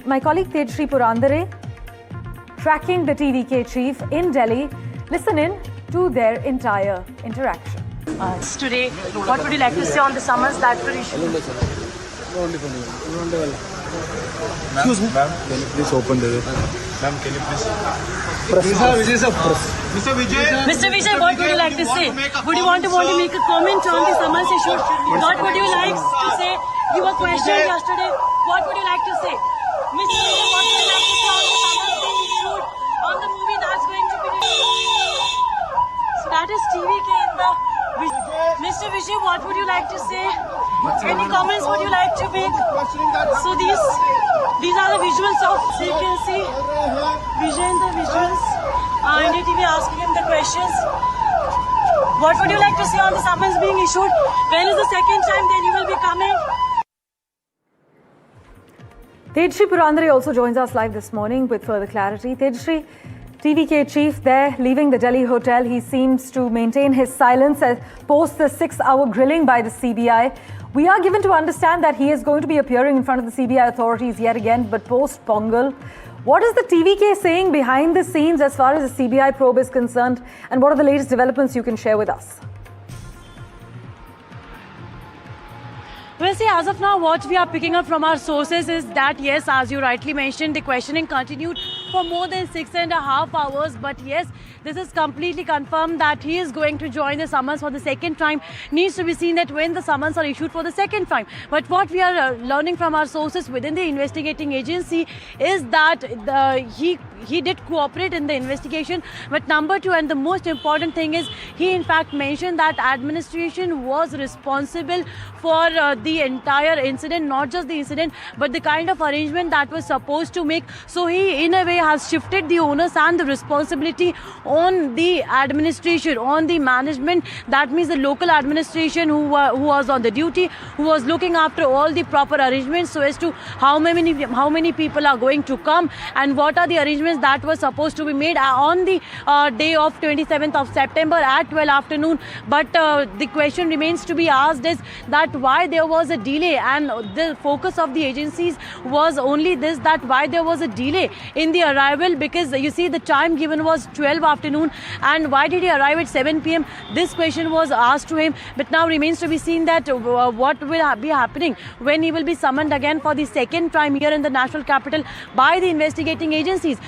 my colleague Tejshri Purandare tracking the TVK chief in Delhi. Listen in to their entire interaction. Today, what would you like to say on the summons that were issued? Excuse me. Ma'am, can you please open the way? Ma'am, can you please? Mr. Vijay, what would you like to say? Would you want to make a comment on the summons issued? What would you like to say? You were questioned yesterday. What would you like to say? Mr. Vijay, what would you like to say on the summons being issued on the movie that's going to be released? So that is TVK in the... Mr. Vijay, what would you like to say? Any comments would you like to make? So these are the visuals of, so you can see Vijay in the visuals. NDTV asking him the questions. What would you like to say on the summons being issued? When is the second time then you will be coming? Tejshri Purandare also joins us live this morning with further clarity. Tejshri, TVK chief there leaving the Delhi hotel. He seems to maintain his silence post the 6-hour grilling by the CBI. We are given to understand that he is going to be appearing in front of the CBI authorities yet again, but post-Pongal. What is the TVK saying behind the scenes as far as the CBI probe is concerned? And what are the latest developments you can share with us? Well, see, as of now, what we are picking up from our sources is that, yes, as you rightly mentioned, the questioning continued for more than 6.5 hours. But yes, this is completely confirmed that he is going to join the summons for the second time. Needs to be seen that when the summons are issued for the second time. But what we are learning from our sources within the investigating agency is that he did cooperate in the investigation. But number two, and the most important thing is, he in fact mentioned that administration was responsible for the entire incident, not just the incident, but the kind of arrangement that was supposed to make. So he, in a way, has shifted the onus and the responsibility on the administration, on the management. That means the local administration who was on the duty, who was looking after all the proper arrangements so as to how many people are going to come and what are the arrangements that were supposed to be made on the day of 27th of September at 12 afternoon. But the question remains to be asked is that why there was a delay, and the focus of the agencies was only this, that why there was a delay in the arrival, because you see the time given was 12 afternoon, and why did he arrive at 7 p.m. This question was asked to him, but now remains to be seen that what will be happening when he will be summoned again for the second time here in the national capital by the investigating agencies.